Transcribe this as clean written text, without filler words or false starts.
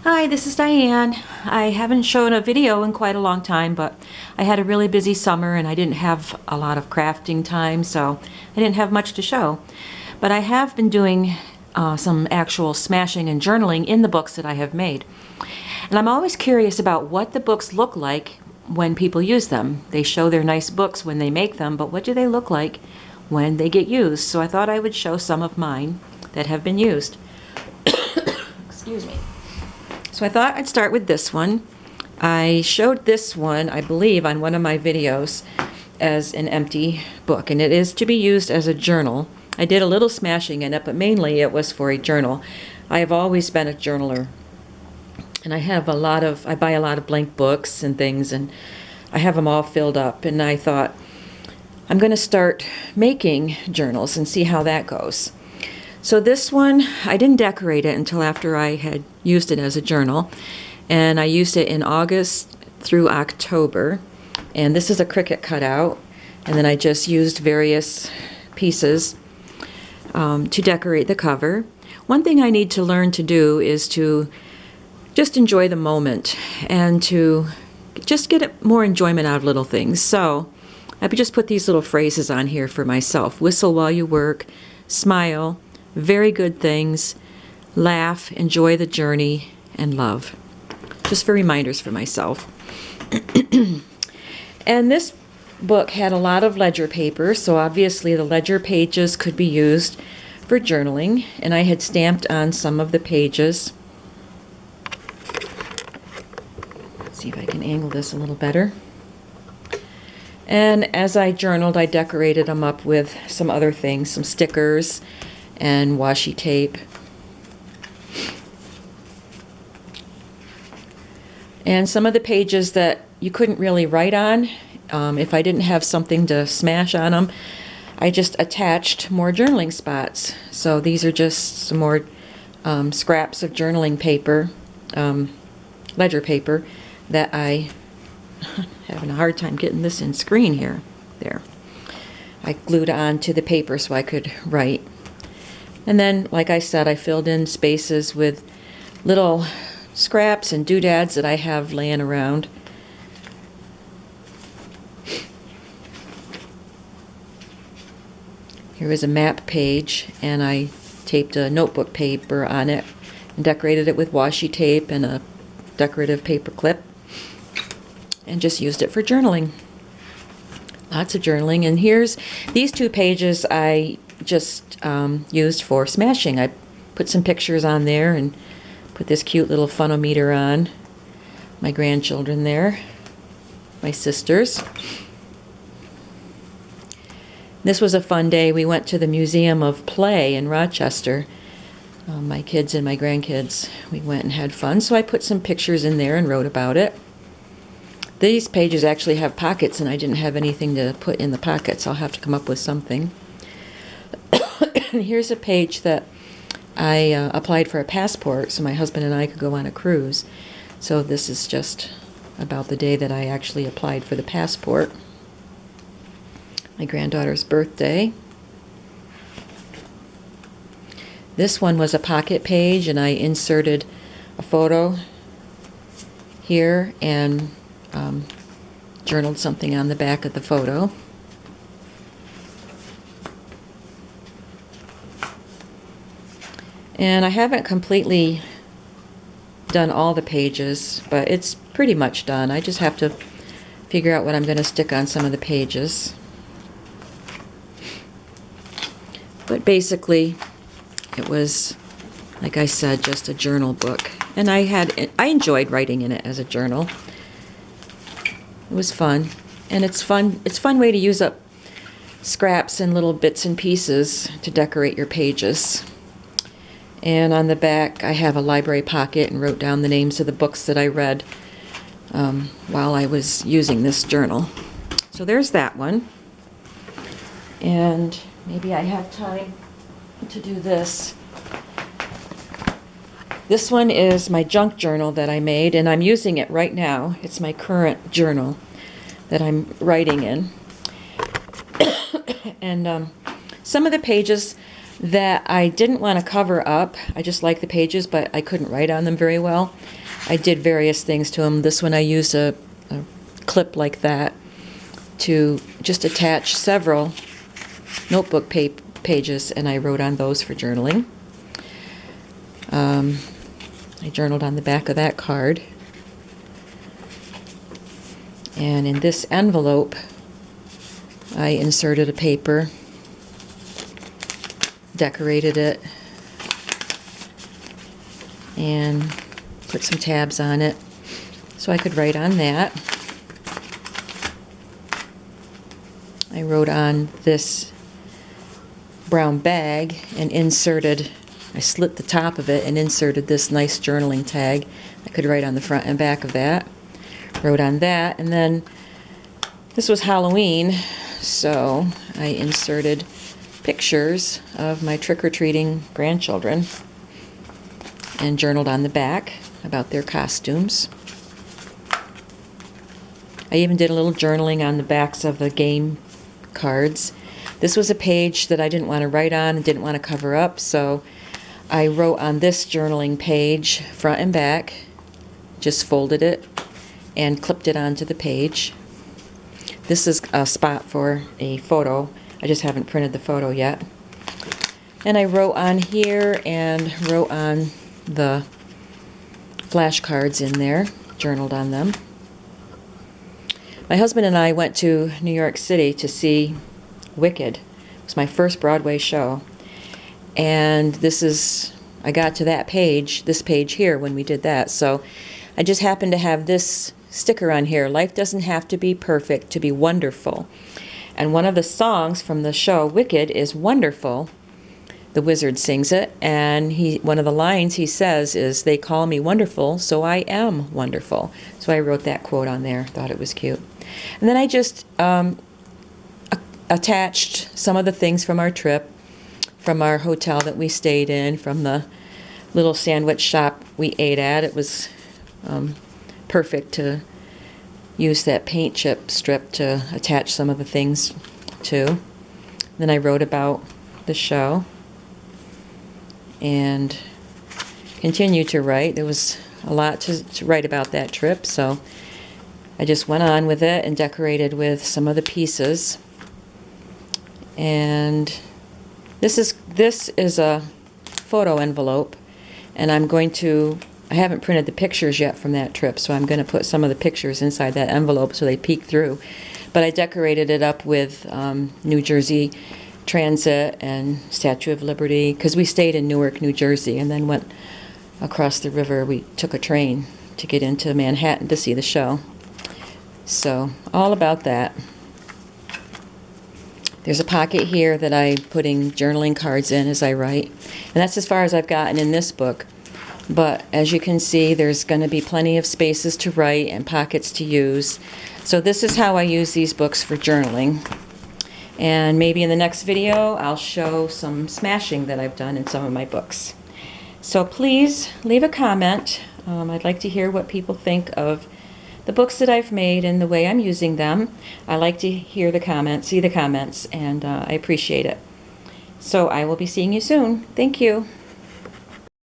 Hi, this is Diane. I haven't shown a video in quite a long time, but I had a really busy summer and I didn't have a lot of crafting time, so I didn't have much to show. But I have been doing some actual smashing and journaling in the books that I have made. And I'm always curious about what the books look like when people use them. They show their nice books when they make them, but what do they look like when they get used? So I thought I would show some of mine that have been used. Excuse me. So I thought I'd start with this one. I showed this one, I believe, on one of my videos as an empty book, and it is to be used as a journal. I did a little smashing in it, but mainly it was for a journal. I have always been a journaler, and I buy a lot of blank books and things, and I have them all filled up, and I thought, I'm going to start making journals and see how that goes. So this one, I didn't decorate it until after I had used it as a journal, and I used it in August through October, and this is a Cricut cutout, and then I just used various pieces to decorate the cover. One thing I need to learn to do is to just enjoy the moment and to just get more enjoyment out of little things. So I just put these little phrases on here for myself. Whistle while you work, smile, very good things, laugh, enjoy the journey, and love. Just for reminders for myself. And this book had a lot of ledger paper, so obviously the ledger pages could be used for journaling, and I had stamped on some of the pages. Let's see if I can angle this a little better. And as I journaled, I decorated them up with some other things, some stickers and washi tape. And some of the pages that you couldn't really write on, if I didn't have something to smash on them, I just attached more journaling spots. So these are just some more scraps of journaling paper, ledger paper, that I having a hard time getting this in screen here. There. I glued on to the paper so I could write. And then, like I said, I filled in spaces with little scraps and doodads that I have laying around. Here is a map page, and I taped a notebook paper on it and decorated it with washi tape and a decorative paper clip, and just used it for journaling. Lots of journaling. And here's these two pages I just used for smashing. I put some pictures on there and put this cute little funometer on. My grandchildren there, my sisters. This was a fun day. We went to the Museum of Play in Rochester. My kids and my grandkids, we went and had fun, so I put some pictures in there and wrote about it. These pages actually have pockets, and I didn't have anything to put in the pockets. I'll have to come up with something. And here's a page that I applied for a passport so my husband and I could go on a cruise. So this is just about the day that I actually applied for the passport. My granddaughter's birthday. This one was a pocket page, and I inserted a photo here and journaled something on the back of the photo. And I haven't completely done all the pages, but it's pretty much done. I just have to figure out what I'm going to stick on some of the pages. But basically, it was, like I said, just a journal book. And I enjoyed writing in it as a journal. It was fun. And it's a fun way to use up scraps and little bits and pieces to decorate your pages. And on the back, I have a library pocket and wrote down the names of the books that I read while I was using this journal. So there's that one. And maybe I have time to do this. This one is my junk journal that I made, and I'm using it right now. It's my current journal that I'm writing in. And some of the pages that I didn't want to cover up. I just like the pages, but I couldn't write on them very well. I did various things to them. This one I used a clip like that to just attach several notebook pages, and I wrote on those for journaling. I journaled on the back of that card. And in this envelope, I inserted a paper, decorated it, and put some tabs on it so I could write on that. I wrote on this brown bag and I slit the top of it and inserted this nice journaling tag. I could write on the front and back of that. Wrote on that, and then this was Halloween, so I inserted pictures of my trick-or-treating grandchildren and journaled on the back about their costumes. I even did a little journaling on the backs of the game cards. This was a page that I didn't want to write on and didn't want to cover up, so I wrote on this journaling page, front and back, just folded it and clipped it onto the page. This is a spot for a photo. I just haven't printed the photo yet. And I wrote on here and wrote on the flashcards in there, journaled on them. My husband and I went to New York City to see Wicked. It was my first Broadway show. And I got to that page, this page here, when we did that. So I just happened to have this sticker on here. Life doesn't have to be perfect to be wonderful. And one of the songs from the show Wicked is Wonderful. The wizard sings it, and one of the lines he says is, "They call me wonderful, so I am wonderful." So I wrote that quote on there. Thought it was cute. And then I just attached some of the things from our trip, from our hotel that we stayed in, from the little sandwich shop we ate at. It was perfect to use that paint chip strip to attach some of the things to. Then I wrote about the show and continued to write. There was a lot to write about that trip, so I just went on with it and decorated with some of the pieces. And this is a photo envelope, and I haven't printed the pictures yet from that trip, so I'm going to put some of the pictures inside that envelope so they peek through. But I decorated it up with New Jersey Transit and Statue of Liberty, because we stayed in Newark, New Jersey, and then went across the river. We took a train to get into Manhattan to see the show. So all about that. There's a pocket here that I'm putting journaling cards in as I write. And that's as far as I've gotten in this book. But as you can see, there's going to be plenty of spaces to write and pockets to use. So this is how I use these books for journaling. And maybe in the next video, I'll show some smashing that I've done in some of my books. So please leave a comment. I'd like to hear what people think of the books that I've made and the way I'm using them. I like to hear the comments, see the comments, and I appreciate it. So I will be seeing you soon. Thank you.